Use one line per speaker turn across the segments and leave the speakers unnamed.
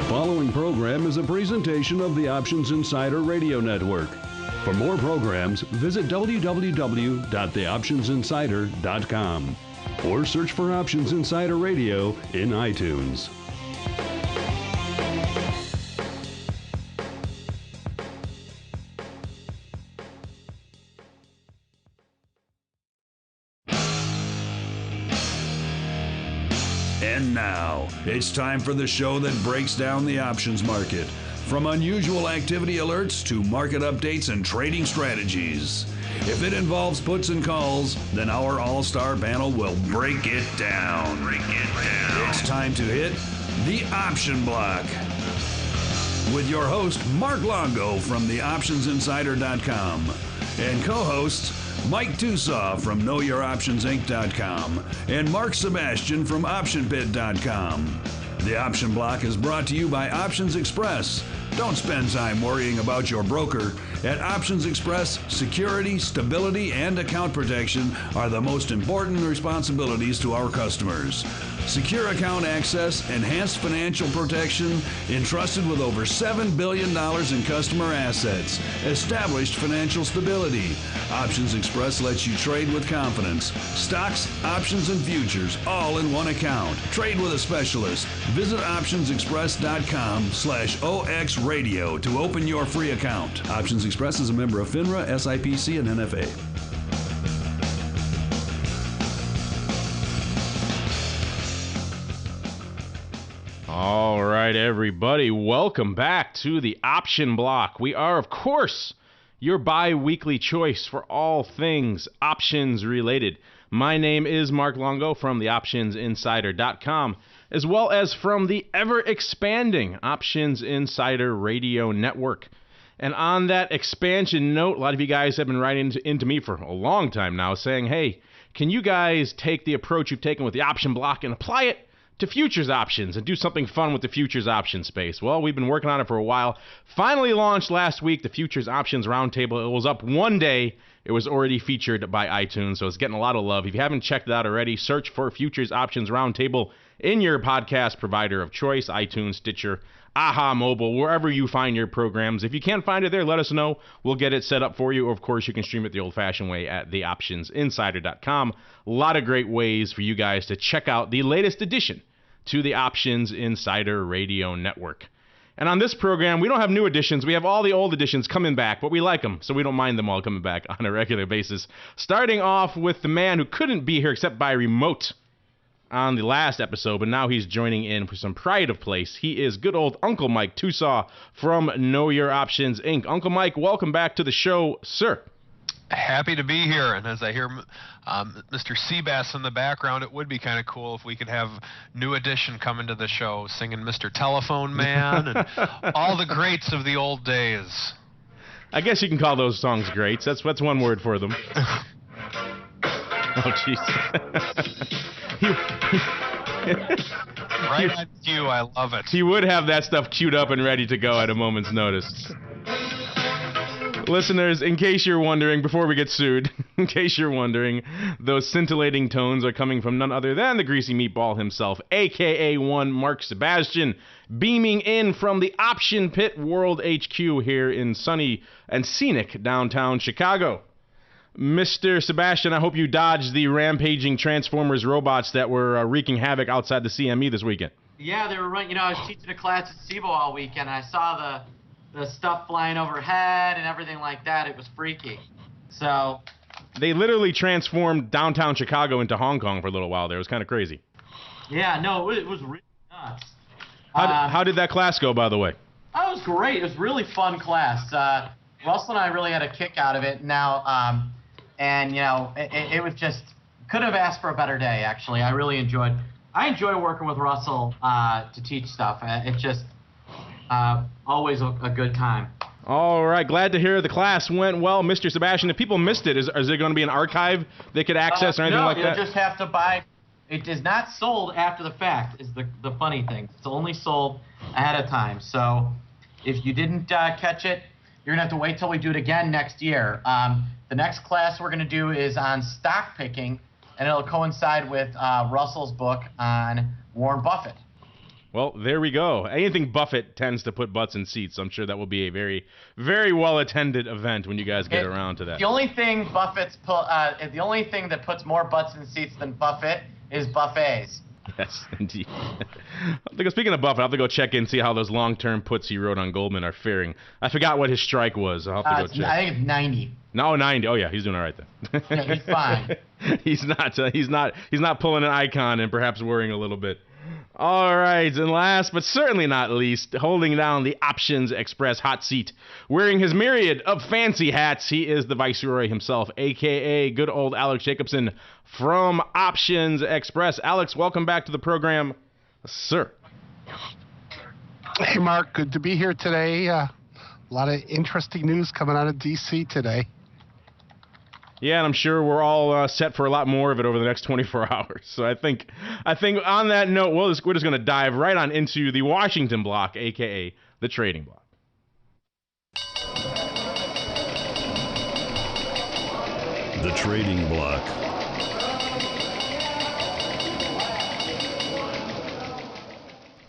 following program is a presentation of the Options Insider Radio Network. For more programs, visit www.theoptionsinsider.com or search for Options Insider Radio in iTunes.
And now, it's time for the show that breaks down the options market. From unusual activity alerts to market updates and trading strategies. If it involves puts and calls, then our all-star panel will break it down. It's time to hit the Option Block. With your host, Mark Longo from theoptionsinsider.com and co-hosts Mike Tusaw from KnowYourOptionsInc.com and Mark Sebastian from OptionPit.com. The Option Block is brought to you by Options Express. Don't spend time worrying about your broker. At Options Express, security, stability, and account protection are the most important responsibilities to our customers. Secure account access, enhanced financial protection, entrusted with over $7 billion in customer assets, established financial stability. Options Express lets you trade with confidence. Stocks, options, and futures, all in one account. Trade with a specialist. Visit optionsexpress.com/OXradio to open your free account. Options Express is a member of FINRA, SIPC, and NFA.
All right, everybody, welcome back to the Option Block. We are, of course, your bi-weekly choice for all things options related. My name is Mark Longo from theoptionsinsider.com, as well as from the ever-expanding Options Insider Radio Network. And on that expansion note, a lot of you guys have been writing into me for a long time now saying, hey, can you guys take the approach you've taken with the Option Block and apply it to futures options and do something fun with the futures option space? Well, we've been working on it for a while. Finally launched last week, the Futures Options Roundtable. It was up one day. It was already featured by iTunes, so it's getting a lot of love. If you haven't checked it out already, search for Futures Options Roundtable in your podcast provider of choice, iTunes, Stitcher, Aha Mobile, wherever you find your programs. If you can't find it there, let us know. We'll get it set up for you. Of course, you can stream it the old-fashioned way at theoptionsinsider.com. A lot of great ways for you guys to check out the latest addition to the Options Insider Radio Network. And on this program, we don't have new editions. We have all the old editions coming back, but we like them, so we don't mind them all coming back on a regular basis. Starting off with the man who couldn't be here except by remote on the last episode, but now he's joining in for some pride of place. He is good old Uncle Mike Tusaw from Know Your Options, Inc. Uncle Mike, welcome back to the show, sir.
Happy to be here, and as I hear Mr. Seabass in the background, it would be kind of cool if we could have New Edition come into the show singing Mr. Telephone Man and all the greats of the old days.
I guess you can call those songs greats. That's one word for them. Oh, jeez.
Right on cue, I love it.
He would have that stuff queued up and ready to go at a moment's notice. Listeners, in case you're wondering, before we get sued, in case you're wondering, those scintillating tones are coming from none other than the greasy meatball himself, a.k.a. one Mark Sebastian, beaming in from the Option Pit World HQ here in sunny and scenic downtown Chicago. Mr. Sebastian, I hope you dodged the rampaging Transformers robots that were wreaking havoc outside the CME this weekend.
Yeah, they were running. You know, I was teaching a class at SIBO all weekend, and I saw the stuff flying overhead and everything like that. It was freaky. So
they literally transformed downtown Chicago into Hong Kong for a little while there. It was kind of crazy.
Yeah, no, it was really nuts.
How did that class go, by the way?
Oh, it was great. It was a really fun class. Russell and I really had a kick out of it. Now, and you know, it was just could have asked for a better day. Actually, I really enjoyed working with Russell to teach stuff. It just always a good time.
All right, glad to hear the class went well. Mr. Sebastian, if people missed it, is there going to be an archive they could access or anything like that?
No, you just have to buy. It is not sold after the fact, is the funny thing. It's only sold ahead of time. So if you didn't catch it, you're going to have to wait till we do it again next year. The next class we're going to do is on stock picking, and it'll coincide with Russell's book on Warren Buffett.
Well, there we go. Anything Buffett tends to put butts in seats. So I'm sure that will be a very, very well-attended event when you guys get around to that.
The only thing the only thing that puts more butts in seats than Buffett is buffets.
Yes, indeed. Speaking of Buffett, I'll have to go check in and see how those long-term puts he wrote on Goldman are faring. I forgot what his strike was. I'll have to go check.
I think it's 90.
No, 90. Oh yeah, he's doing all right then.
Yeah, he's fine.
He's not pulling an icon and perhaps worrying a little bit. All right, and last but certainly not least, holding down the Options Express hot seat, wearing his myriad of fancy hats, he is the Viceroy himself, a.k.a. good old Alex Jacobson from Options Express. Alex, welcome back to the program, sir.
Hey, Mark, good to be here today. A lot of interesting news coming out of D.C. today.
Yeah, and I'm sure we're all set for a lot more of it over the next 24 hours. So I think on that note, we're just going to dive right on into the Washington block, a.k.a. the trading block.
The trading block.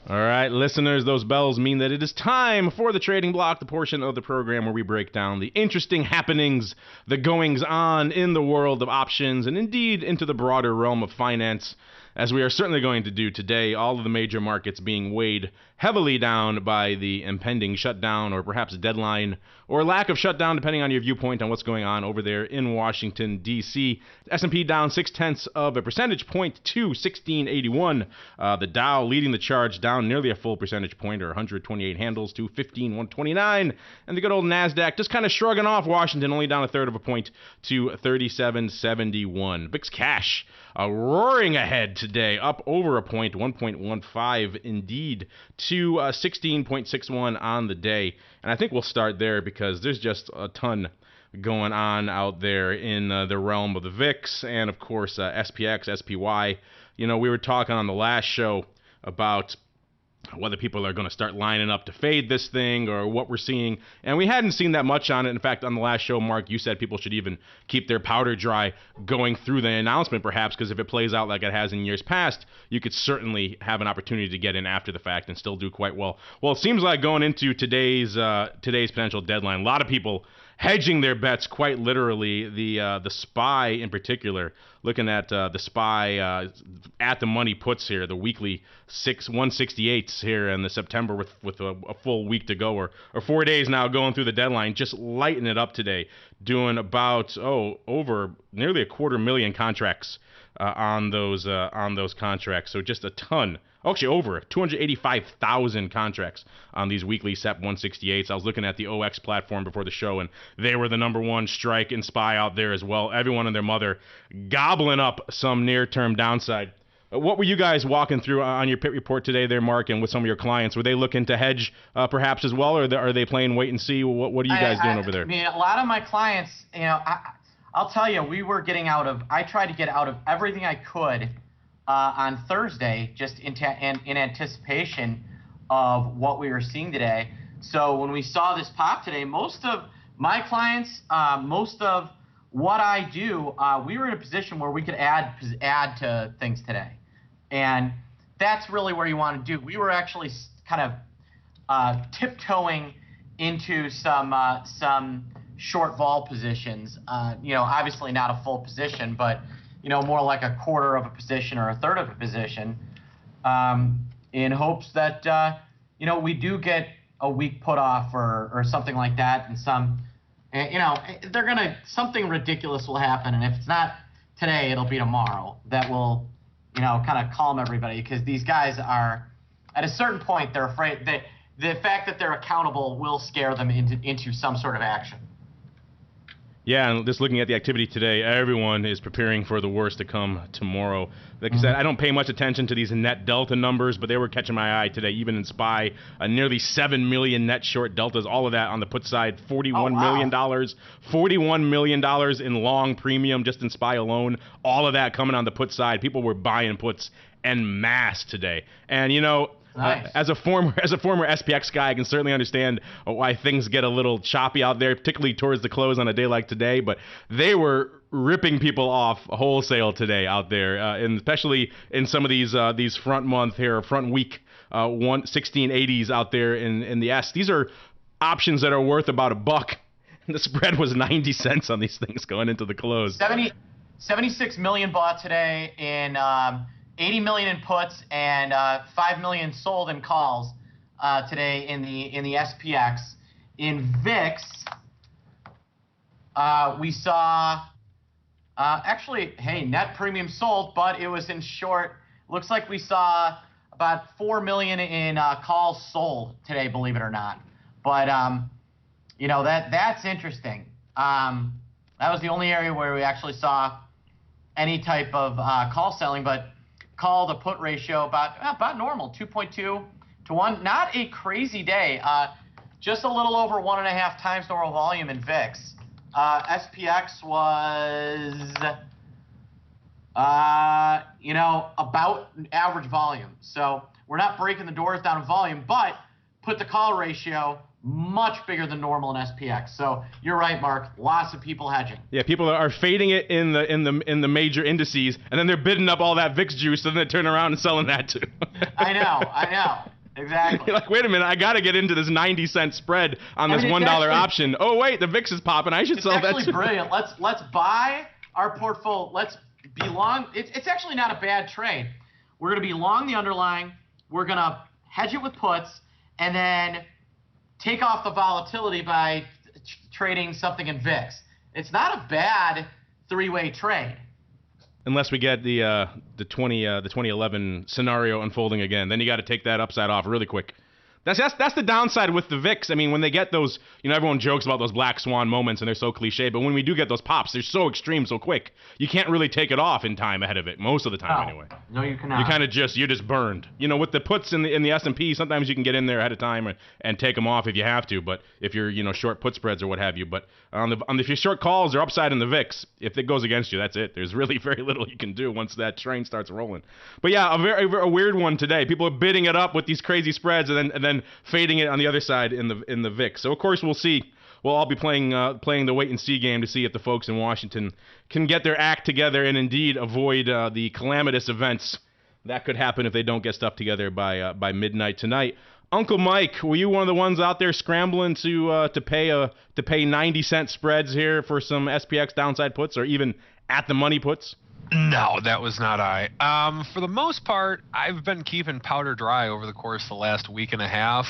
All right, listeners, those bells mean that it is time for the trading block, the portion of the program where we break down the interesting happenings, the goings-on in the world of options, and indeed into the broader realm of finance, as we are certainly going to do today, all of the major markets being weighed heavily down by the impending shutdown or perhaps deadline or lack of shutdown, depending on your viewpoint on what's going on over there in Washington, D.C. S&P down 0.6 of a percentage point to 1681. The Dow leading the charge down nearly a full percentage point or 128 handles to 15,129. And the good old NASDAQ just kind of shrugging off Washington, only down a third of a point to 3771. VIX cash roaring ahead today, up over a point, 1.15 indeed, to 16.61 on the day. And I think we'll start there because there's just a ton going on out there in the realm of the VIX and, of course, SPX, SPY. You know, we were talking on the last show about whether people are going to start lining up to fade this thing or what we're seeing. And we hadn't seen that much on it. In fact, on the last show, Mark, you said people should even keep their powder dry going through the announcement, perhaps, because if it plays out like it has in years past, you could certainly have an opportunity to get in after the fact and still do quite well. Well, it seems like going into today's potential deadline, a lot of people hedging their bets quite literally. The SPY in particular, looking at the SPY at the money puts here, the weekly 168s here in the September with a full week to go or 4 days now going through the deadline, just lighting it up today, doing about over nearly 250,000 contracts on those contracts. So just a ton. Actually, over 285,000 contracts on these weekly SEP 168s. I was looking at the OX platform before the show, and they were the number one strike and SPY out there as well. Everyone and their mother gobbling up some near-term downside. What were you guys walking through on your pit report today there, Mark, and with some of your clients? Were they looking to hedge perhaps as well, or are they playing wait and see? What are you guys doing over there?
I mean, a lot of my clients, you know, I'll tell you, I tried to get out of everything I could on Thursday, just in anticipation of what we were seeing today. So when we saw this pop today, most of my clients, most of what I do, we were in a position where we could add to things today, and that's really where you want to do. We were actually kind of tiptoeing into some short vol positions. You know, obviously not a full position, but you know, more like a quarter of a position or a third of a position, in hopes that, you know, we do get a week put off or something like that. And you know, something ridiculous will happen. And if it's not today, it'll be tomorrow. That will, you know, kind of calm everybody, because these guys are, at a certain point, they're afraid that the fact that they're accountable will scare them into some sort of action.
Yeah, and just looking at the activity today, everyone is preparing for the worst to come tomorrow. Like I said, I don't pay much attention to these net delta numbers, but they were catching my eye today, even in SPY. Nearly 7 million net short deltas, all of that on the put side, $41 million. $41 million in long premium just in SPY alone. All of that coming on the put side. People were buying puts en masse today. And, you know, nice. As a former SPX guy, I can certainly understand why things get a little choppy out there, particularly towards the close on a day like today. But they were ripping people off wholesale today out there, and especially in some of these front month here, front week 1680s out there in the S. These are options that are worth about $1. And the spread was 90 cents on these things going into the close.
76 million bought today in 80 million in puts and 5 million sold in calls today in the SPX. In VIX, we saw net premium sold, but it was in short. Looks like we saw about 4 million in calls sold today, believe it or not. But that's interesting. That was the only area where we actually saw any type of call selling, but call to put ratio about normal, 2.2 to 1. Not a crazy day. Just a little over 1.5 times normal volume in VIX. SPX was, about average volume. So we're not breaking the doors down in volume, but put the call ratio much bigger than normal in SPX. So you're right, Mark. Lots of people hedging.
Yeah, people are fading it in the major indices, and then they're bidding up all that VIX juice, and then they turn around and selling that too.
I know. Exactly.
You're like, wait a minute, I got to get into this 90-cent spread on this $1 option. Oh wait, the VIX is popping. I should sell that too.
It's actually brilliant. Let's buy our portfolio. Let's be long. It's actually not a bad trade. We're going to be long the underlying. We're going to hedge it with puts, and then take off the volatility by trading something in VIX. It's not a bad three-way trade.
Unless we get the 2011 scenario unfolding again, then you got to take that upside off really quick. That's the downside with the VIX. I mean, when they get those, everyone jokes about those black swan moments and they're so cliche, but when we do get those pops, they're so extreme so quick. You can't really take it off in time ahead of it, most of the time anyway.
No, you cannot.
You're just burned. With the puts in the S&P, sometimes you can get in there ahead of time and take them off if you have to, but if you're, short put spreads or what have you. But if you're short calls or upside in the VIX, if it goes against you, that's it. There's really very little you can do once that train starts rolling. But yeah, a weird one today. People are bidding it up with these crazy spreads and then fading it on the other side in the VIX. So of course we'll see. We'll all be playing the wait and see game to see if the folks in Washington can get their act together and indeed avoid the calamitous events that could happen if they don't get stuff together by midnight tonight. Uncle Mike, were you one of the ones out there scrambling to pay 90-cent spreads here for some SPX downside puts or even at the money puts?
No, that was not I. For the most part, I've been keeping powder dry over the course of the last week and a half,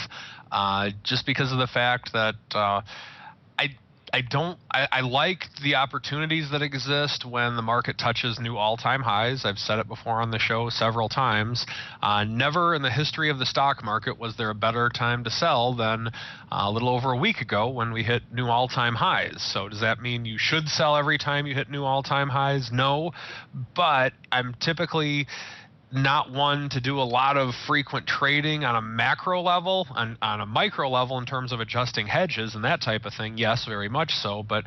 just because of the fact that I like the opportunities that exist when the market touches new all-time highs. I've said it before on the show several times. Never in the history of the stock market was there a better time to sell than a little over a week ago when we hit new all-time highs. So does that mean you should sell every time you hit new all-time highs? No, but I'm typically not one to do a lot of frequent trading on a macro level. On a micro level in terms of adjusting hedges and that type of thing, yes, very much so. But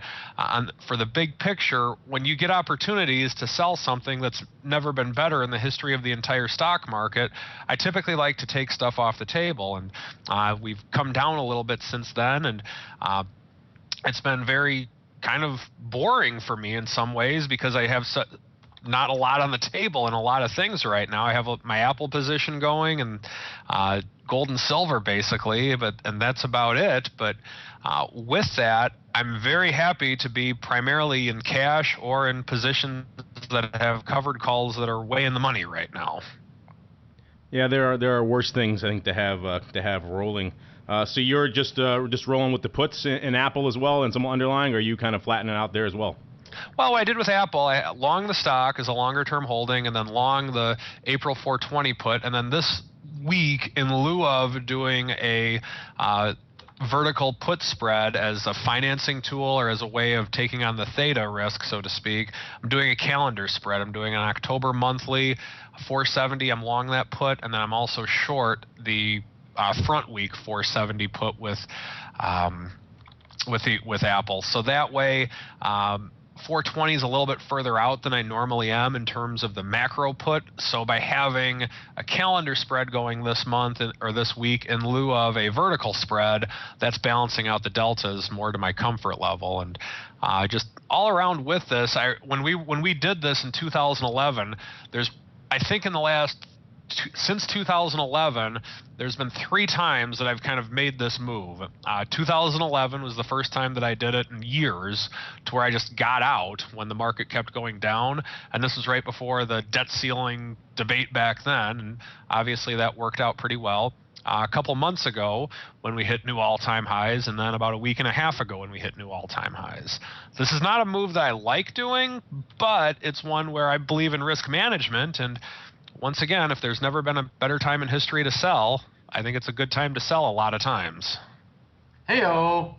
for the big picture, when you get opportunities to sell something that's never been better in the history of the entire stock market, I typically like to take stuff off the table. And we've come down a little bit since then, and it's been very kind of boring for me in some ways because I have not a lot on the table in a lot of things right now. I have my Apple position going and gold and silver basically, and that's about it. But with that, I'm very happy to be primarily in cash or in positions that have covered calls that are way in the money right now.
Yeah, there are worse things I think to have rolling. So you're just rolling with the puts in Apple as well and some underlying, or are you kind of flattening out there as well?
Well, what I did with Apple, I long the stock as a longer-term holding, and then long the April 420 put, and then this week, in lieu of doing a vertical put spread as a financing tool or as a way of taking on the theta risk, so to speak, I'm doing a calendar spread. I'm doing an October monthly 470. I'm long that put, and then I'm also short the front week 470 put with Apple. So that way, 420 is a little bit further out than I normally am in terms of the macro put. So by having a calendar spread going this month or this week in lieu of a vertical spread, that's balancing out the deltas more to my comfort level. And just all around with this, when we did this in 2011, I think in the last since 2011, there's been 3 times that I've kind of made this move. 2011 was the first time that I did it in years, to where I just got out when the market kept going down. And this was right before the debt ceiling debate back then. And obviously that worked out pretty well. A couple months ago when we hit new all-time highs, and then about a week and a half ago when we hit new all-time highs. This is not a move that I like doing, but it's one where I believe in risk management. And once again, if there's never been a better time in history to sell, I think it's a good time to sell a lot of times.
Hey-o.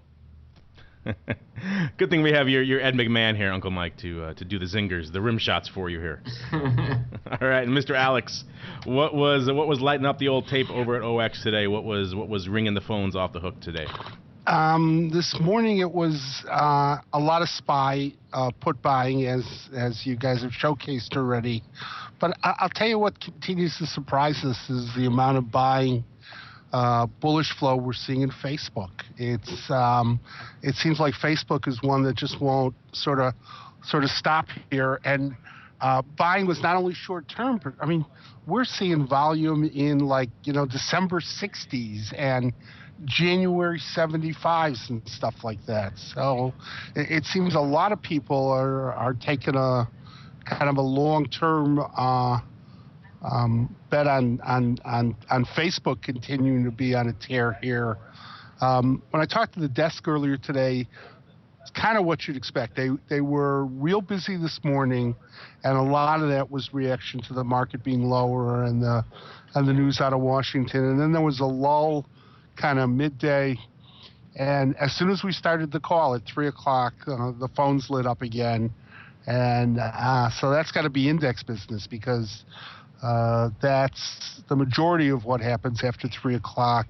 Good thing we have your Ed McMahon here, Uncle Mike, to do the zingers, the rim shots for you here. All right, and Mr. Alex, what was lighting up the old tape over at OX today? What was ringing the phones off the hook today?
This morning it was a lot of SPY put buying, as you guys have showcased already. But I'll tell you what continues to surprise us is the amount of buying bullish flow we're seeing in Facebook. It seems like Facebook is one that just won't sort of stop here. And buying was not only short term, but I mean, we're seeing volume in December 60s and January 75s and stuff like that. So it seems a lot of people are taking a kind of a long-term bet on Facebook continuing to be on a tear here. When I talked to the desk earlier today, it's kind of what you'd expect. They were real busy this morning, and a lot of that was reaction to the market being lower and the news out of Washington. And then there was a lull kind of midday, and as soon as we started the call at 3 o'clock, the phones lit up again. And so that's got to be index business, because that's the majority of what happens after 3 o'clock.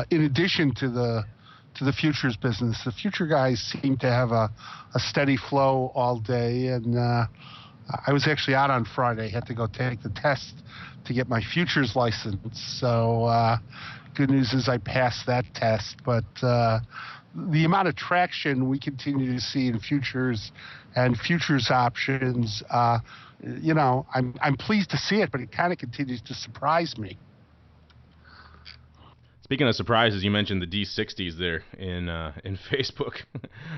In addition to the futures business, the future guys seem to have a steady flow all day. And I was actually out on Friday, had to go take the test to get my futures license. So good news is I passed that test. But the amount of traction we continue to see in futures and futures options, I'm pleased to see it, but it kind of continues to surprise me.
Speaking of surprises, you mentioned the D60s there in Facebook.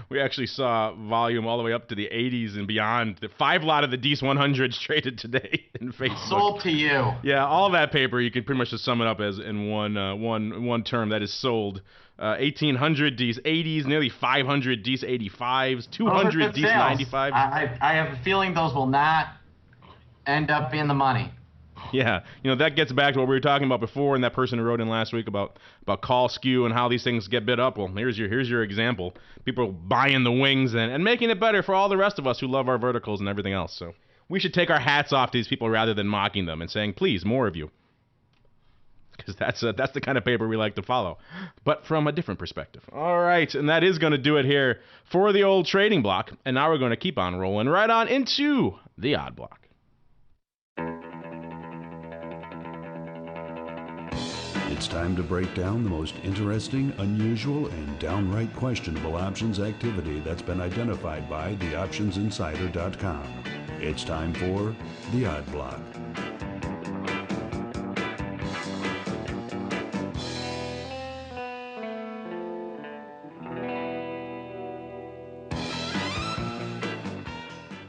We actually saw volume all the way up to the 80s and beyond. The 5 lot of the DS 100s traded today in Facebook.
Sold to you.
Yeah, all that paper, you could pretty much just sum it up as in one term. That is sold. 1,800 DS 80s, nearly 500 DS 85s, 200 DS 95s.
I have a feeling those will not end up in the money.
Yeah, that gets back to what we were talking about before, and that person who wrote in last week about call skew and how these things get bid up. Well, here's your example. People buying the wings and making it better for all the rest of us who love our verticals and everything else. So we should take our hats off to these people rather than mocking them and saying, please, more of you. Because that's the kind of paper we like to follow, but from a different perspective. All right, and that is going to do it here for the old trading block. And now we're going to keep on rolling right on into the odd block.
It's time to break down the most interesting, unusual, and downright questionable options activity that's been identified by theoptionsinsider.com. It's time for the Odd Block.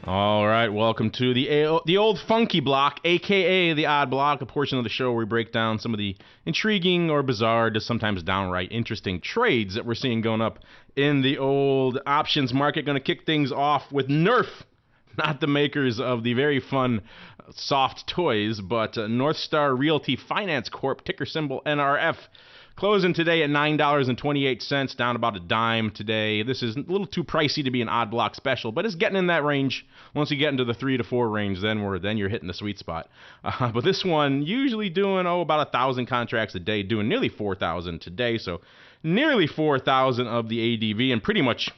All right, welcome to the old funky block, a.k.a. the odd block, a portion of the show where we break down some of the intriguing or bizarre, just sometimes downright interesting trades that we're seeing going up in the old options market. Going to kick things off with Nerf, not the makers of the very fun soft toys, but Northstar Realty Finance Corp, ticker symbol NRF. Closing today at $9.28, down about a dime today. This is a little too pricey to be an odd block special, but it's getting in that range. Once you get into the 3 to 4 range, then you're hitting the sweet spot. But this one usually doing about 1,000 contracts a day, doing nearly 4,000 today, so nearly 4,000 of the ADV, and pretty much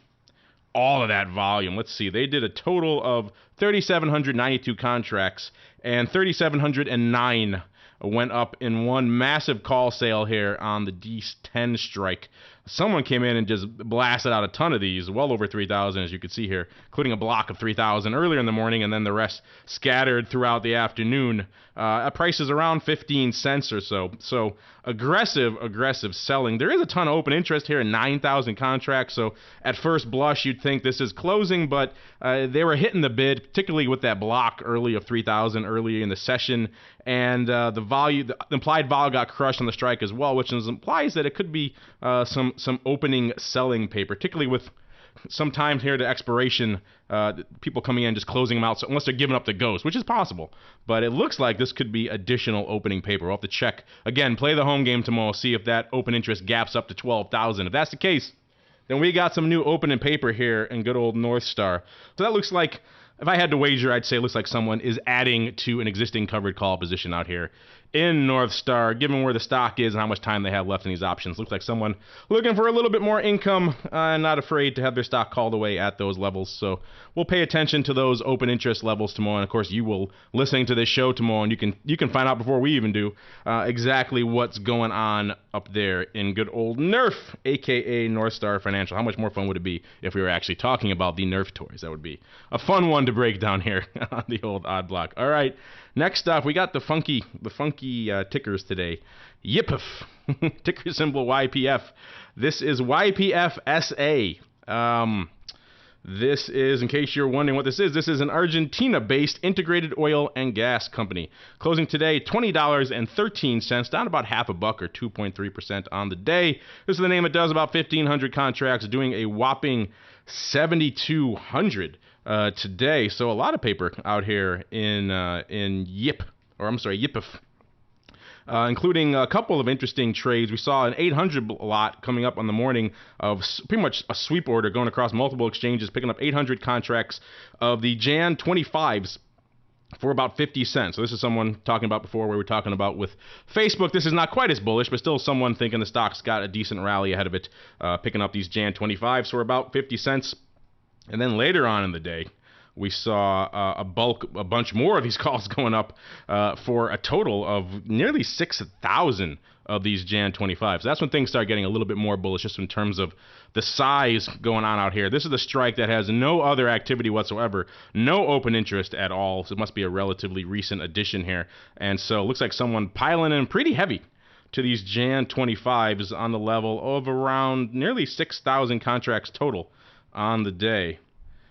all of that volume. Let's see, they did a total of 3,792 contracts, and 3,709 went up in one massive call sale here on the D10 strike. someone came in and just blasted out a ton of these, well over 3,000, as you can see here, including a block of 3,000 earlier in the morning, and then the rest scattered throughout the afternoon at prices around 15 cents or so. So aggressive selling. There is a ton of open interest here in 9,000 contracts, so at first blush you'd think this is closing, but they were hitting the bid, particularly with that block early of 3,000 early in the session, and the implied vol got crushed on the strike as well, which implies that it could be some opening selling paper, particularly with some time here to expiration, people coming in just closing them out, so unless they're giving up the ghost, which is possible. But it looks like this could be additional opening paper. We'll have to check. Again, play the home game tomorrow, see if that open interest gaps up to 12,000. If that's the case, then we got some new opening paper here in good old Northstar. So that looks like, if I had to wager, I'd say it looks like someone is adding to an existing covered call position out here in Northstar, given where the stock is and how much time they have left in these options. Looks like someone looking for a little bit more income and not afraid to have their stock called away at those levels. So we'll pay attention to those open interest levels tomorrow. And of course, you will listening to this show tomorrow, and you can find out before we even do exactly what's going on up there in good old Nerf, aka Northstar Financial. How much more fun would it be if we were actually talking about the Nerf toys? That would be a fun one to break down here on the old odd block. All right. Next up, we got the funky tickers today. YPF, ticker symbol YPF. This is YPF SA. This is, in case you're wondering what this is an Argentina-based integrated oil and gas company. Closing today, $20.13, down about half a buck or 2.3% on the day. This is the name it does, about 1,500 contracts, doing a whopping 7,200 today. So a lot of paper out here in YPF. Including a couple of interesting trades. We saw an 800 lot coming up on the morning of pretty much a sweep order going across multiple exchanges, picking up 800 contracts of the Jan 25s for about 50 cents. So this is someone talking about before, where we were talking about with Facebook. This is not quite as bullish, but still someone thinking the stock's got a decent rally ahead of it, picking up these Jan 25s for about 50 cents. And then later on in the day, we saw a bunch more of these calls going up for a total of nearly 6,000 of these Jan 25s. That's when things start getting a little bit more bullish, just in terms of the size going on out here. This is the strike that has no other activity whatsoever, no open interest at all. So it must be a relatively recent addition here. And so it looks like someone piling in pretty heavy to these Jan 25s on the level of around nearly 6,000 contracts total on the day.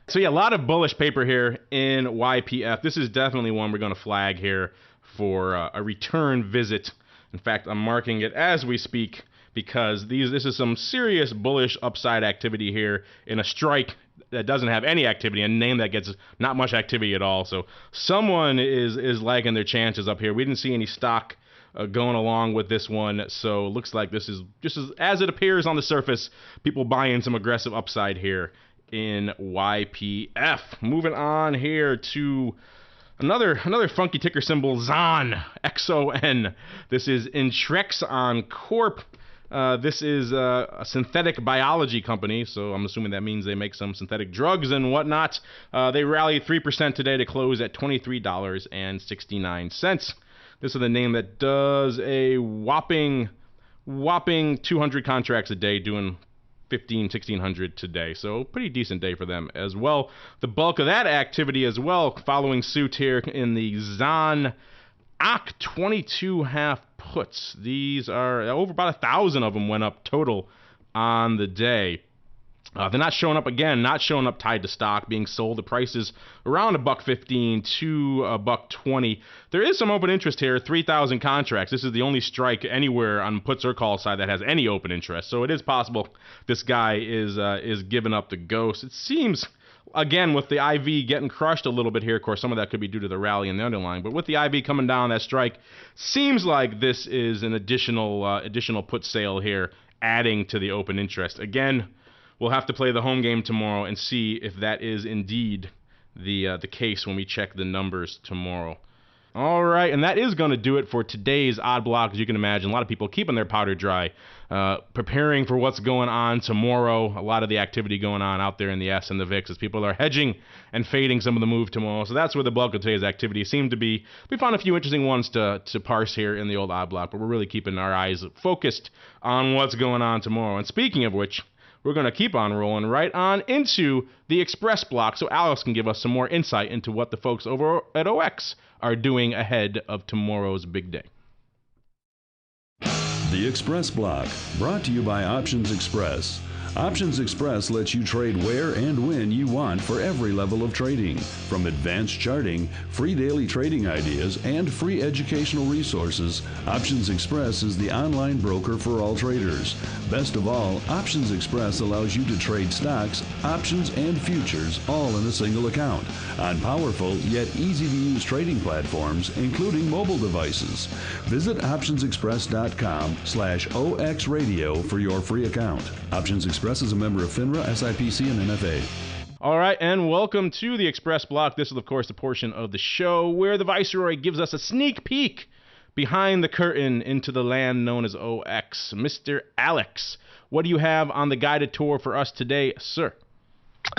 So yeah, a lot of bullish paper here in YPF. This is definitely one we're going to flag here for a return visit. In fact, I'm marking it as we speak, because this is some serious bullish upside activity here in a strike that doesn't have any activity, a name that gets not much activity at all. So someone is liking their chances up here. We didn't see any stock going along with this one, so it looks like this is just as it appears on the surface, people buying some aggressive upside here in YPF. Moving on here to another funky ticker symbol, XON, XON. This is Intrexon Corp. This is a synthetic biology company, so I'm assuming that means they make some synthetic drugs and whatnot. They rallied 3% today to close at $23.69. This is the name that does a whopping 200 contracts a day, doing 1,600 today. So pretty decent day for them as well. The bulk of that activity as well, following suit here in the XON OC 22 half puts. These are over about 1,000 of them went up total on the day. They're not showing up again, not showing up tied to stock, being sold at prices around $1.15 to $1.20. There is some open interest here, 3,000 contracts. This is the only strike anywhere on puts or call side that has any open interest. So it is possible this guy is giving up the ghost. It seems, again, with the IV getting crushed a little bit here, of course, some of that could be due to the rally in the underlying, but with the IV coming down, that strike seems like this is an additional put sale here, adding to the open interest. Again, we'll have to play the home game tomorrow and see if that is indeed the case when we check the numbers tomorrow. All right, and that is going to do it for today's Odd Block. As you can imagine, a lot of people keeping their powder dry, preparing for what's going on tomorrow. A lot of the activity going on out there in the S and the VIX as people are hedging and fading some of the move tomorrow. So that's where the bulk of today's activity seemed to be. We found a few interesting ones to parse here in the old Odd Block, but we're really keeping our eyes focused on what's going on tomorrow. And speaking of which, we're going to keep on rolling right on into the Xpress Block so Alex can give us some more insight into what the folks over at OX are doing ahead of tomorrow's big day.
The Xpress Block, brought to you by Options Express. Options Express lets you trade where and when you want for every level of trading. From advanced charting, free daily trading ideas, and free educational resources, Options Express is the online broker for all traders. Best of all, Options Express allows you to trade stocks, options, and futures all in a single account on powerful yet easy-to-use trading platforms, including mobile devices. Visit optionsexpress.com/OXradio for your free account. Options Express is a member of FINRA, SIPC, and NFA.
All right, and welcome to the Xpress Block. This is, of course, the portion of the show where the Viceroy gives us a sneak peek behind the curtain into the land known as OX. Mr. Alex, what do you have on the guided tour for us today, sir?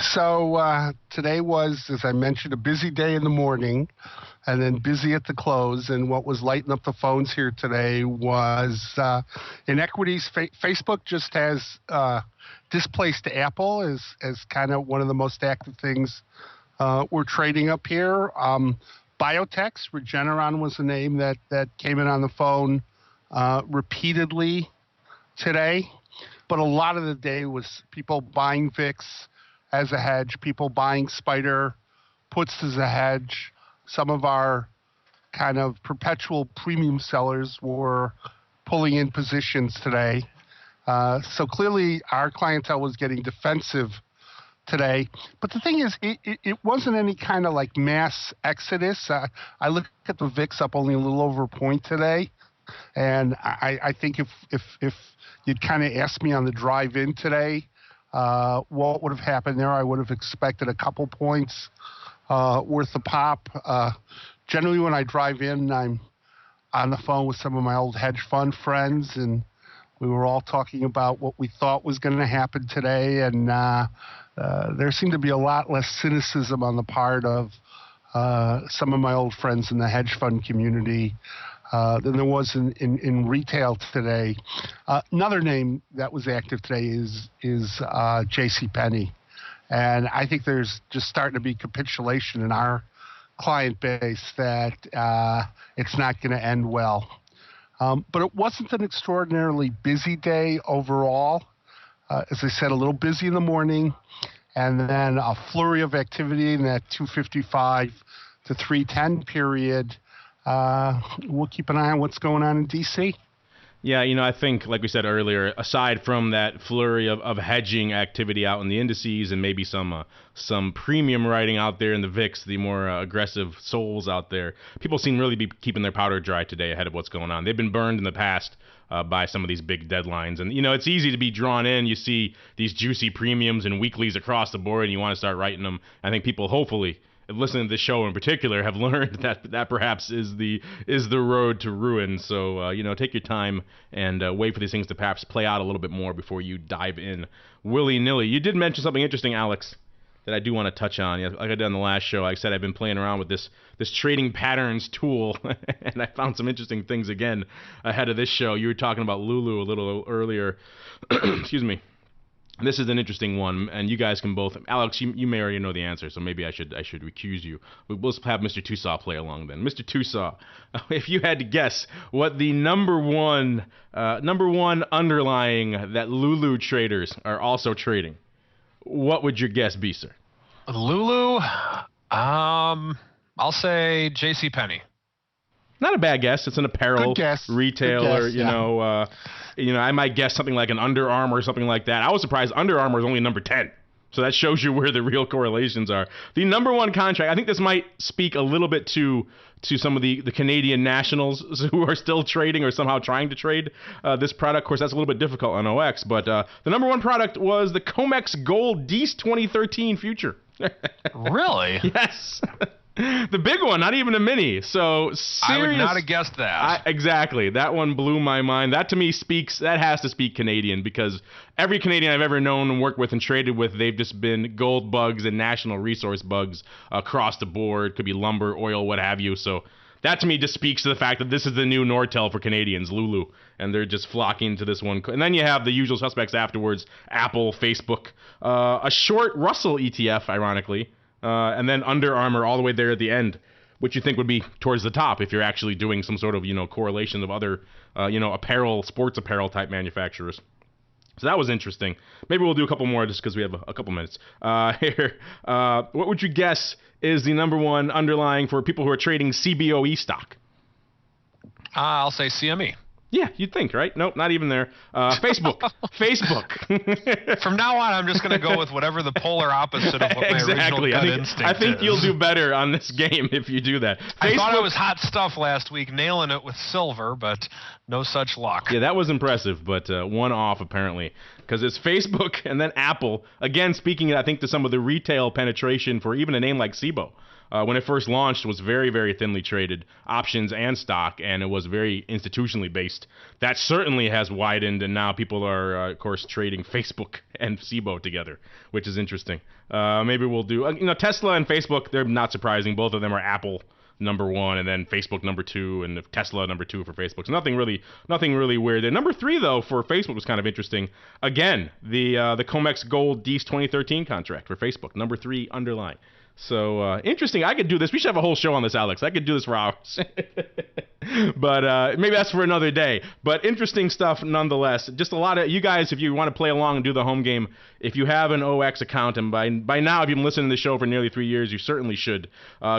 So today was, as I mentioned, a busy day in the morning and then busy at the close. And what was lighting up the phones here today was in equities, Facebook just has displaced Apple as kind of one of the most active things we're trading up here. Biotechs, Regeneron was the name that came in on the phone repeatedly today. But a lot of the day was people buying VIX as a hedge, people buying Spider puts as a hedge. Some of our kind of perpetual premium sellers were pulling in positions today. So clearly our clientele was getting defensive today. But the thing is, it wasn't any kind of like mass exodus. I looked at the VIX up only a little over a point today. And I think if you'd kind of asked me on the drive in today, what would have happened there, I would have expected a couple points worth of pop. Generally, when I drive in, I'm on the phone with some of my old hedge fund friends, and we were all talking about what we thought was going to happen today, and there seemed to be a lot less cynicism on the part of some of my old friends in the hedge fund community than there was in retail today. Another name that was active today is JCPenney. And I think there's just starting to be capitulation in our client base that it's not going to end well. But it wasn't an extraordinarily busy day overall. As I said, a little busy in the morning, and then a flurry of activity in that 255 to 310 period. We'll keep an eye on what's going on in D.C.
Yeah, I think, like we said earlier, aside from that flurry of hedging activity out in the indices and maybe some premium writing out there in the VIX, the more aggressive souls out there, people seem really be keeping their powder dry today ahead of what's going on. They've been burned in the past by some of these big deadlines. And, it's easy to be drawn in. You see these juicy premiums and weeklies across the board, and you want to start writing them. I think people, hopefully, listening to this show in particular, have learned that perhaps is the road to ruin. So, take your time and wait for these things to perhaps play out a little bit more before you dive in willy-nilly. You did mention something interesting, Alex, that I do want to touch on. Like I did on the last show, like I said, I've been playing around with this trading patterns tool, and I found some interesting things again ahead of this show. You were talking about Lulu a little earlier. Excuse me. This is an interesting one, and you guys can both. Alex, you may already know the answer, so maybe I should recuse you. We'll have Mr. Tusaw play along then. Mr. Tusaw, if you had to guess what the number one underlying that Lulu traders are also trading, what would your guess be, sir?
Lulu, I'll say JCPenney.
Not a bad guess. It's an apparel retailer.
Good guess,
I might guess something like an Under Armour or something like that. I was surprised Under Armour is only number 10. So that shows you where the real correlations are. The number one contract, I think this might speak a little bit to some of the Canadian nationals who are still trading or somehow trying to trade this product. Of course, that's a little bit difficult on OX, but the number one product was the COMEX Gold Dees 2013 future.
Really?
Yes. The big one, not even a mini. So
I would not have guessed that.
Exactly. That one blew my mind. That to me that has to speak Canadian, because every Canadian I've ever known and worked with and traded with, they've just been gold bugs and national resource bugs across the board. Could be lumber, oil, what have you. So that to me just speaks to the fact that this is the new Nortel for Canadians, Lulu, and they're just flocking to this one. And then you have the usual suspects afterwards: Apple, Facebook, a short Russell ETF, ironically, and then Under Armour all the way there at the end, which you think would be towards the top if you're actually doing some sort of correlation of other apparel, sports apparel type manufacturers. So that was interesting. Maybe we'll do a couple more just because we have a couple minutes here. What would you guess is the number one underlying for people who are trading CBOE stock?
I'll say CME.
Yeah, you'd think, right? Nope, not even there. Facebook. Facebook.
From now on, I'm just going to go with whatever the polar opposite of what my original gut instinct is.
I think you'll do better on this game if you do that.
I thought I was hot stuff last week, nailing it with silver, but no such luck.
Yeah, that was impressive, but one off apparently, because it's Facebook and then Apple. Again, speaking, I think, to some of the retail penetration for even a name like SIBO. When it first launched, was very, very thinly traded, options and stock, and it was very institutionally based. That certainly has widened, and now people are, of course, trading Facebook and SIBO together, which is interesting. Maybe we'll do, Tesla and Facebook, they're not surprising. Both of them are Apple number one, and then Facebook number two, and Tesla number two for Facebook. So nothing really weird there. Number three, though, for Facebook was kind of interesting. Again, the COMEX Gold Dees 2013 contract for Facebook, number three underlying. So interesting. I could do this. We should have a whole show on this, Alex. I could do this for hours. But maybe that's for another day. But interesting stuff nonetheless. Just a lot of you guys, if you want to play along and do the home game, if you have an OX account, and by now, if you've been listening to the show for nearly 3 years, you certainly should.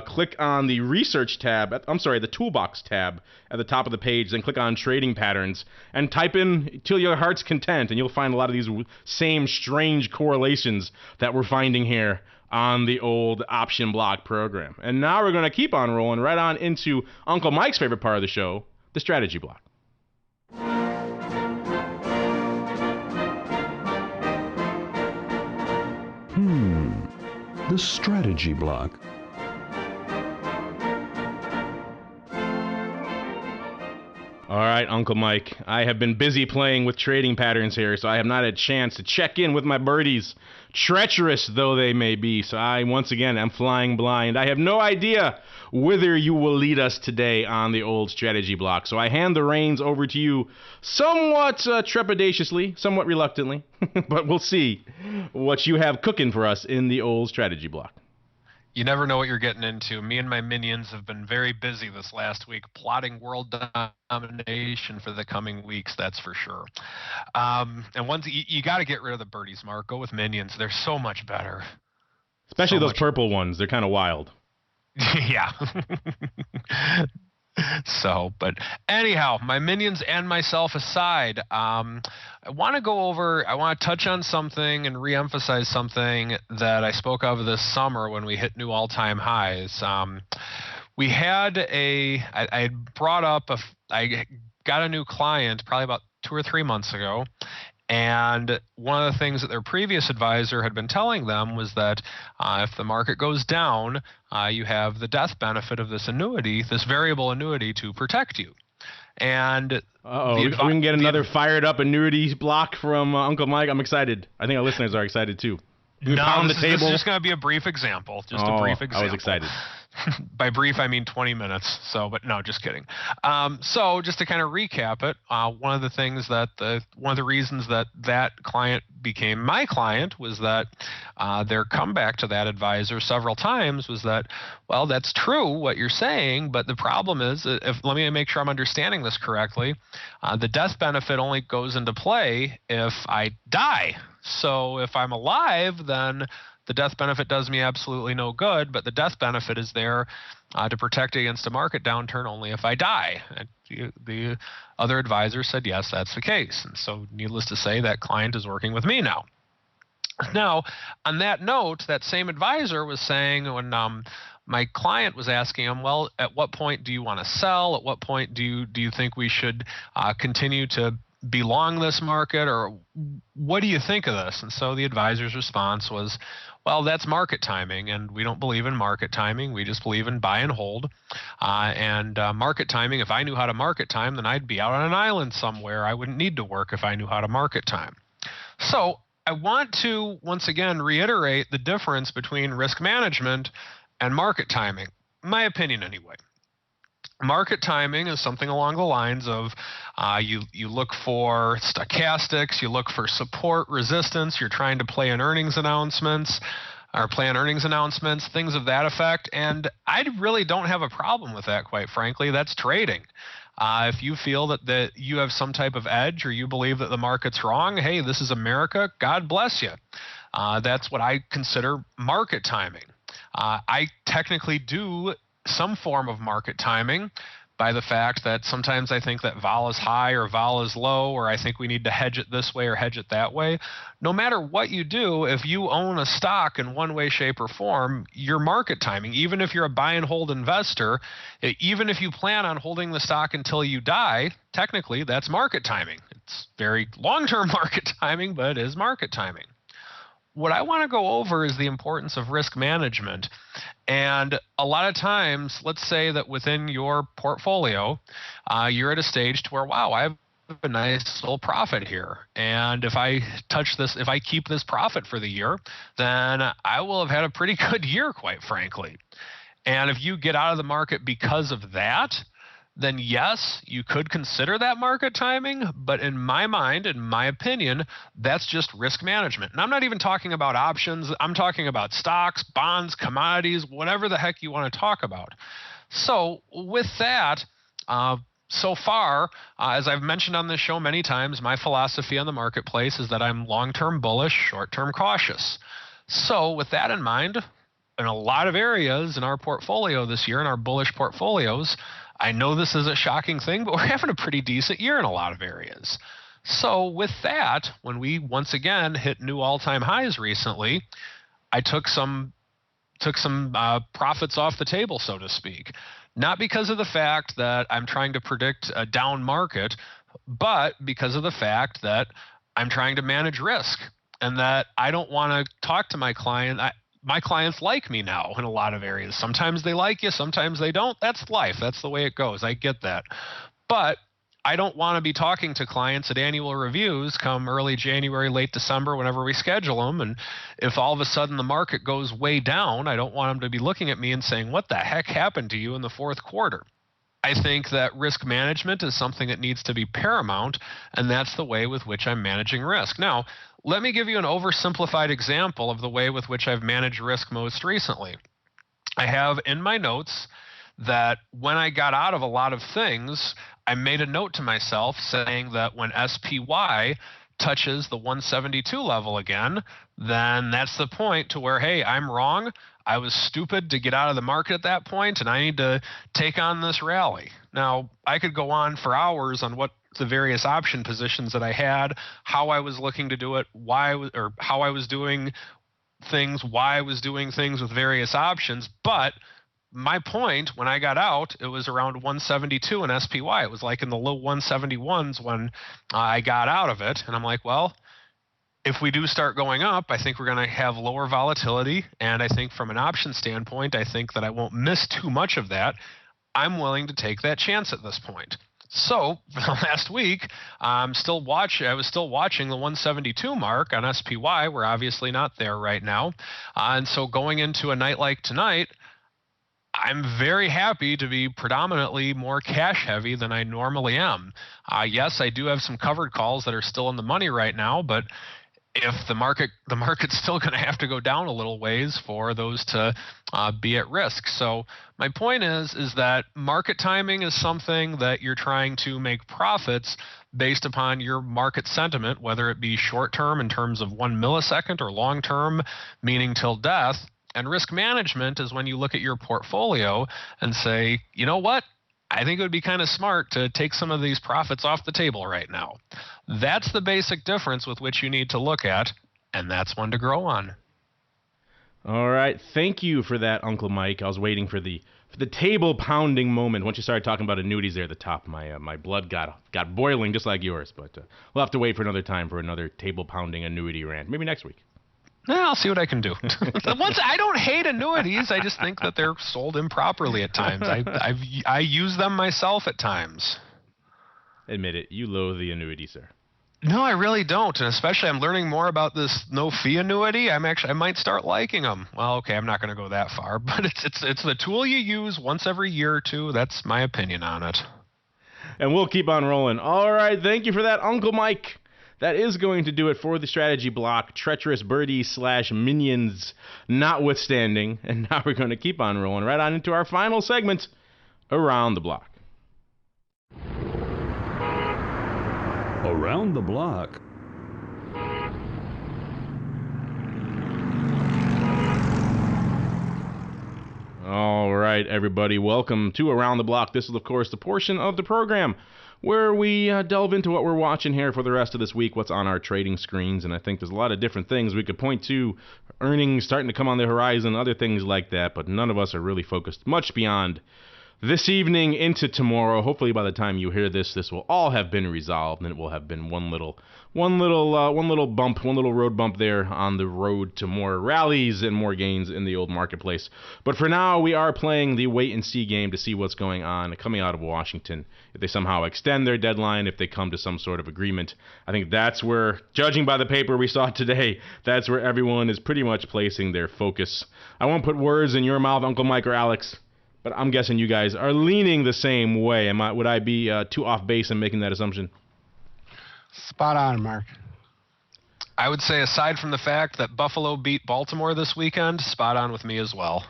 Click on the research tab. The toolbox tab at the top of the page. Then click on trading patterns and type in till your heart's content, and you'll find a lot of these same strange correlations that we're finding here on the old option block program. And now we're going to keep on rolling right on into Uncle Mike's favorite part of the show, the strategy block.
The strategy block.
All right, Uncle Mike, I have been busy playing with trading patterns here, so I have not had a chance to check in with my birdies, treacherous though they may be. So I, once again, am flying blind. I have no idea whither you will lead us today on the old strategy block. So I hand the reins over to you somewhat trepidatiously, somewhat reluctantly, but we'll see what you have cooking for us in the old strategy block.
You never know what you're getting into. Me and my minions have been very busy this last week plotting world domination for the coming weeks, that's for sure. And once you got to get rid of the birdies, Mark. Go with minions. They're so much better.
Especially those purple ones. They're kind of wild.
Yeah. So, but anyhow, my minions and myself aside, I want to touch on something and reemphasize something that I spoke of this summer when we hit new all-time highs. We had I got a new client probably about 2 or 3 months ago. And one of the things that their previous advisor had been telling them was that if the market goes down, you have the death benefit of this annuity, this variable annuity, to protect you. And
we can get another fired up annuity block from Uncle Mike. I'm excited. I think our listeners are excited too.
This is just going to be a brief example. A brief example.
I was excited.
By brief, I mean 20 minutes. But no, just kidding. So just to kind of recap it, one of the reasons that client became my client was that their comeback to that advisor several times was that, well, that's true what you're saying, but the problem is, let me make sure I'm understanding this correctly, the death benefit only goes into play if I die. So if I'm alive, then the death benefit does me absolutely no good, but the death benefit is there to protect against a market downturn only if I die. And the other advisor said, yes, that's the case. And so needless to say, that client is working with me now. Now, on that note, that same advisor was saying when my client was asking him, well, at what point do you want to sell? At what point do you think we should continue to be long this market, or what do you think of this? And so the advisor's response was, well, that's market timing, and we don't believe in market timing. We just believe in buy and hold. Market timing, if I knew how to market time, then I'd be out on an island somewhere. I wouldn't need to work if I knew how to market time. So I want to, once again, reiterate the difference between risk management and market timing, my opinion anyway. Market timing is something along the lines of you look for stochastics, you look for support, resistance, you're trying to play on earnings announcements, things of that effect. And I really don't have a problem with that, quite frankly. That's trading. If you feel that you have some type of edge, or you believe that the market's wrong, hey, this is America, God bless you. That's what I consider market timing. I technically do some form of market timing by the fact that sometimes I think that vol is high or vol is low, or I think we need to hedge it this way or hedge it that way. No matter what you do, if you own a stock in one way, shape, or form, you're market timing. Even if you're a buy and hold investor, even if you plan on holding the stock until you die, technically that's market timing. It's very long-term market timing, but it is market timing. What I want to go over is the importance of risk management. And a lot of times, let's say that within your portfolio, you're at a stage to where, wow, I have a nice little profit here. And if I keep this profit for the year, then I will have had a pretty good year, quite frankly. And if you get out of the market because of that, then yes, you could consider that market timing, but in my mind, in my opinion, that's just risk management. And I'm not even talking about options. I'm talking about stocks, bonds, commodities, whatever the heck you want to talk about. So with that, so far, as I've mentioned on this show many times, my philosophy on the marketplace is that I'm long-term bullish, short-term cautious. So with that in mind, in a lot of areas in our portfolio this year, in our bullish portfolios, I know this is a shocking thing, but we're having a pretty decent year in a lot of areas. So with that, when we once again hit new all-time highs recently, I took some profits off the table, so to speak. Not because of the fact that I'm trying to predict a down market, but because of the fact that I'm trying to manage risk, and that I don't want to talk to my client. My clients like me now in a lot of areas. Sometimes they like you, sometimes they don't. That's life. That's the way it goes. I get that. But I don't want to be talking to clients at annual reviews come early January, late December, whenever we schedule them. And if all of a sudden the market goes way down, I don't want them to be looking at me and saying, what the heck happened to you in the fourth quarter? I think that risk management is something that needs to be paramount, and that's the way with which I'm managing risk. Now, let me give you an oversimplified example of the way with which I've managed risk most recently. I have in my notes that when I got out of a lot of things, I made a note to myself saying that when SPY touches the 172 level again, then that's the point to where, hey, I'm wrong. I was stupid to get out of the market at that point, and I need to take on this rally. Now, I could go on for hours on what the various option positions that I had, how I was looking to do it, how I was doing things, why I was doing things with various options. But my point, when I got out, it was around 172 in SPY. It was like in the low 171s when I got out of it. And I'm like, well, if we do start going up, I think we're going to have lower volatility. And I think from an option standpoint, I think that I won't miss too much of that. I'm willing to take that chance at this point. So last week, I was still watching the 172 mark on SPY. We're obviously not there right now. And so going into a night like tonight, I'm very happy to be predominantly more cash heavy than I normally am. Yes, I do have some covered calls that are still in the money right now, but if the market's still going to have to go down a little ways for those to be at risk. So my point is that market timing is something that you're trying to make profits based upon your market sentiment, whether it be short term in terms of 1 millisecond or long term, meaning till death. And risk management is when you look at your portfolio and say, you know what? I think it would be kind of smart to take some of these profits off the table right now. That's the basic difference with which you need to look at, and that's one to grow on.
All right. Thank you for that, Uncle Mike. I was waiting for the the table pounding moment. Once you started talking about annuities there at the top, my blood got boiling just like yours. But we'll have to wait for another time for another table pounding annuity rant. Maybe next week.
Yeah, I'll see what I can do. I don't hate annuities. I just think that they're sold improperly at times. I use them myself at times.
Admit it. You loathe the annuity, sir.
No, I really don't, and especially I'm learning more about this no-fee annuity. I might start liking them. Well, okay, I'm not going to go that far, but it's the tool you use once every year or two. That's my opinion on it.
And we'll keep on rolling. All right, thank you for that, Uncle Mike. That is going to do it for the strategy block, treacherous birdies / minions notwithstanding. And now we're going to keep on rolling right on into our final segment, Around the Block.
Around the Block.
All right, everybody, welcome to Around the Block. This is, of course, the portion of the program where we delve into what we're watching here for the rest of this week, what's on our trading screens, and I think there's a lot of different things we could point to, earnings starting to come on the horizon, other things like that, but none of us are really focused much beyond this evening into tomorrow. Hopefully by the time you hear this, this will all have been resolved, and it will have been one little road bump there on the road to more rallies and more gains in the old marketplace. But for now, we are playing the wait and see game to see what's going on coming out of Washington. If they somehow extend their deadline, if they come to some sort of agreement, I think that's where, judging by the paper we saw today, that's where everyone is pretty much placing their focus. I won't put words in your mouth, Uncle Mike or Alex, but I'm guessing you guys are leaning the same way. Would I be too off base in making that assumption?
Spot on, Mark.
I would say, aside from the fact that Buffalo beat Baltimore this weekend, spot on with me as well.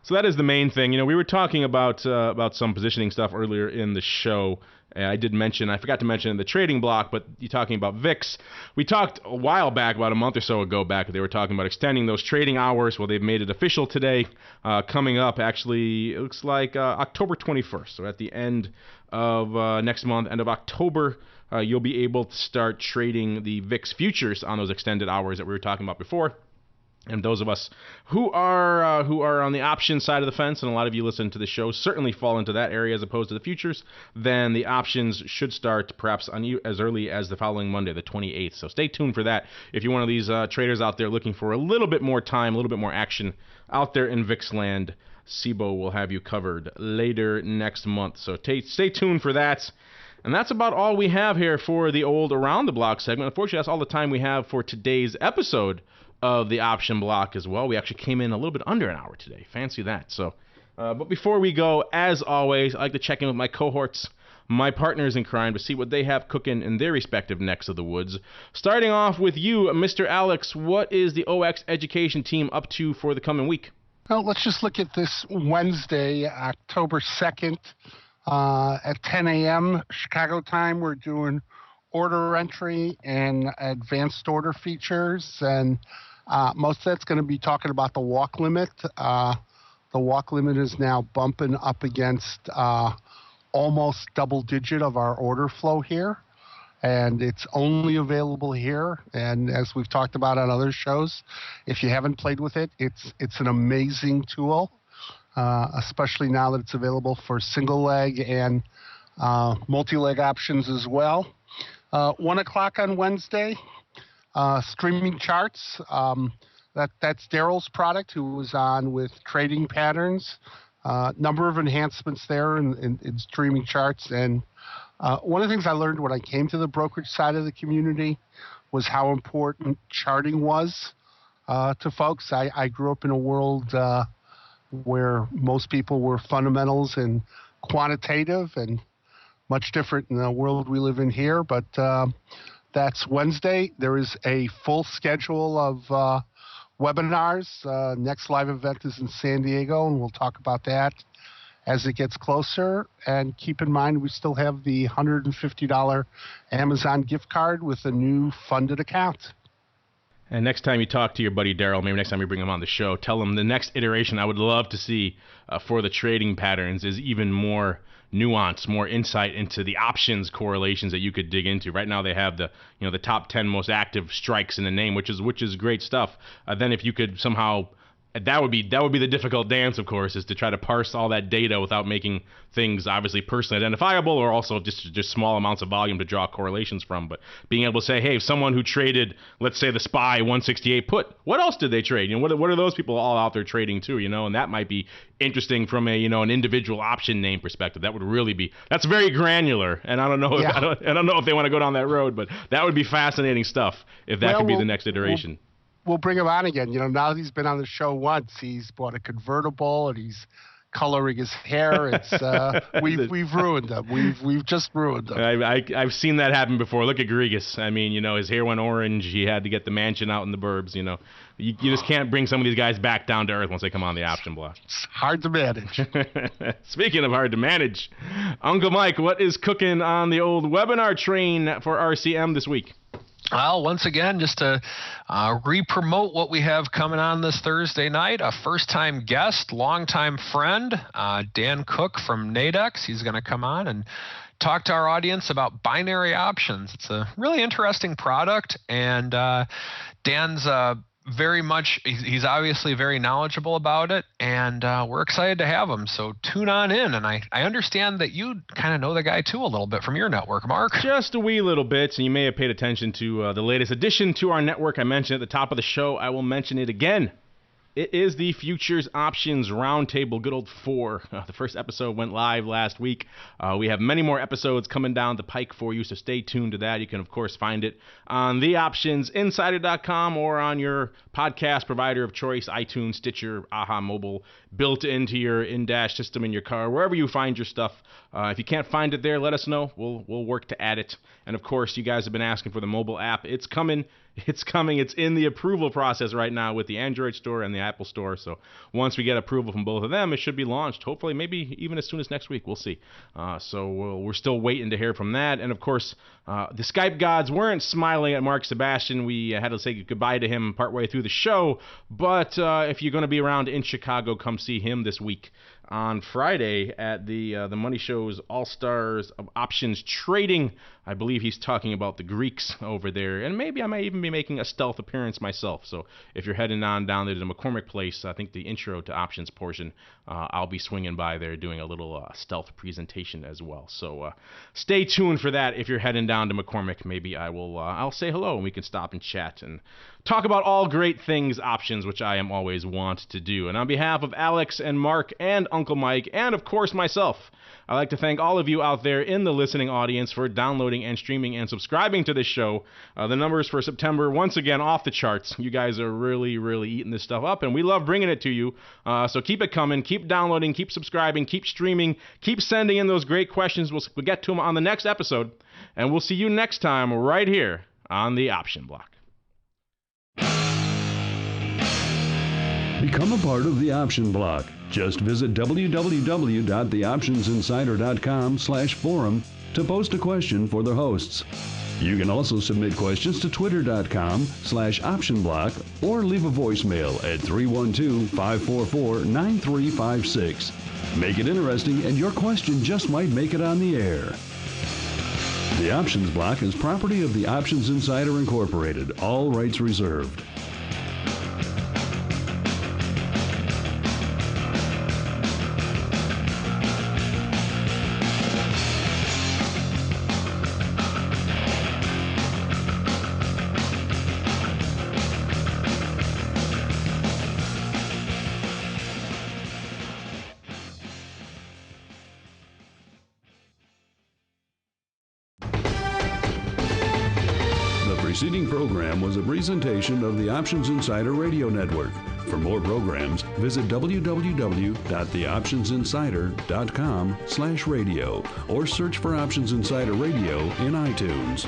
So that is the main thing. We were talking about some positioning stuff earlier in the show. I forgot to mention in the trading block, but you're talking about VIX. We talked a while back, about a month or so ago back, they were talking about extending those trading hours. Well, they've made it official today, coming up, actually, it looks like October 21st. So at the end of next month, end of October, you'll be able to start trading the VIX futures on those extended hours that we were talking about before. And those of us who are on the option side of the fence, and a lot of you listen to the show, certainly fall into that area as opposed to the futures, then the options should start perhaps as early as the following Monday, the 28th. So stay tuned for that. If you're one of these traders out there looking for a little bit more time, a little bit more action out there in VIX land, SIBO will have you covered later next month. So stay tuned for that. And that's about all we have here for the old Around the Block segment. Unfortunately, that's all the time we have for today's episode of the Option Block as well. We actually came in a little bit under an hour today. Fancy that. So, but before we go, as always, I like to check in with my cohorts, my partners in crime, to see what they have cooking in their respective necks of the woods. Starting off with you, Mr. Alex, what is the OX Education team up to for the coming week?
Well, let's just look at this Wednesday, October 2nd, at 10 a.m. Chicago time. We're doing order entry and advanced order features, and most of that's going to be talking about the walk limit. The walk limit is now bumping up against almost double digit of our order flow here, and it's only available here. And as we've talked about on other shows, if you haven't played with it, it's an amazing tool, especially now that it's available for single leg and multi-leg options as well. 1 o'clock on Wednesday, streaming charts. That's Daryl's product, who was on with trading patterns. Number of enhancements there in streaming charts. And one of the things I learned when I came to the brokerage side of the community was how important charting was to folks. I grew up in a world where most people were fundamentals and quantitative, and much different in the world we live in here, but that's Wednesday. There is a full schedule of webinars. Next live event is in San Diego, and we'll talk about that as it gets closer. And keep in mind, we still have the $150 Amazon gift card with a new funded account.
And next time you talk to your buddy Daryl, maybe next time you bring him on the show, tell him the next iteration I would love to see for the trading patterns is even more nuance, more insight into the options correlations that you could dig into. Right now they have the top 10 most active strikes in the name, which is great stuff. Then if you could somehow that would be the difficult dance, of course, is to try to parse all that data without making things obviously personally identifiable, or also just small amounts of volume to draw correlations from. But being able to say, hey, if someone who traded, let's say, the SPY 168 put, what else did they trade? What are those people all out there trading too? And that might be interesting from a an individual option name perspective. That would really that's very granular, and I don't know if, I don't know if they want to go down that road, but that would be fascinating stuff if that could be the next iteration.
We'll bring him on again. Now that he's been on the show once, he's bought a convertible and he's coloring his hair. It's we've ruined him. We've just ruined him.
I've seen that happen before. Look at Grigas. I mean, his hair went orange. He had to get the mansion out in the burbs. You just can't bring some of these guys back down to earth once they come on the option block.
It's hard to manage.
Speaking of hard to manage, Uncle Mike, what is cooking on the old webinar train for RCM this week?
Well, once again, just to re-promote what we have coming on this Thursday night, a first-time guest, longtime friend, Dan Cook from Nadex. He's going to come on and talk to our audience about binary options. It's a really interesting product, and Dan's very much, he's obviously very knowledgeable about it, and we're excited to have him. So tune on in. And I understand that you kind of know the guy too a little bit from your network, Mark.
Just a wee little bit. And you may have paid attention to the latest addition to our network. I mentioned at the top of the show. I will mention it again. It is the Futures Options Roundtable, good old 4. The first episode went live last week. We have many more episodes coming down the pike for you, so stay tuned to that. You can, of course, find it on theoptionsinsider.com or on your podcast provider of choice, iTunes, Stitcher, Aha Mobile, built into your in-dash system in your car, wherever you find your stuff. If you can't find it there, let us know. We'll work to add it. And, of course, you guys have been asking for the mobile app. It's coming. It's coming. It's in the approval process right now with the Android store and the Apple store. So once we get approval from both of them, it should be launched. Hopefully, maybe even as soon as next week. We'll see. So we're still waiting to hear from that. And, of course, the Skype gods weren't smiling at Mark Sebastian. We had to say goodbye to him partway through the show. But if you're going to be around in Chicago, come see him this week on Friday at the Money Show's All-Stars of Options Trading. I believe he's talking about the Greeks over there, and maybe I might even be making a stealth appearance myself. So if you're heading on down there to the McCormick Place, I think the intro to options portion, I'll be swinging by there doing a little stealth presentation as well. So stay tuned for that. If you're heading down to McCormick, maybe I'll say hello and we can stop and chat and talk about all great things options, which I am always want to do. And on behalf of Alex and Mark and Uncle Mike, and of course myself, I'd like to thank all of you out there in the listening audience for downloading and streaming and subscribing to this show. The numbers for September, once again, off the charts. You guys are really, really eating this stuff up, and we love bringing it to you. So keep it coming. Keep downloading. Keep subscribing. Keep streaming. Keep sending in those great questions. We'll get to them on the next episode, and we'll see you next time right here on the Option Block.
Become a part of the Option Block. Just visit www.theoptionsinsider.com/forum to post a question for the hosts. You can also submit questions to twitter.com/optionblock or leave a voicemail at 312-544-9356. Make it interesting and your question just might make it on the air. The Options Block is property of the Options Insider Incorporated. All rights reserved. The preceding program was a presentation of the Options Insider Radio Network. For more programs, visit www.theoptionsinsider.com/radio or search for Options Insider Radio in iTunes.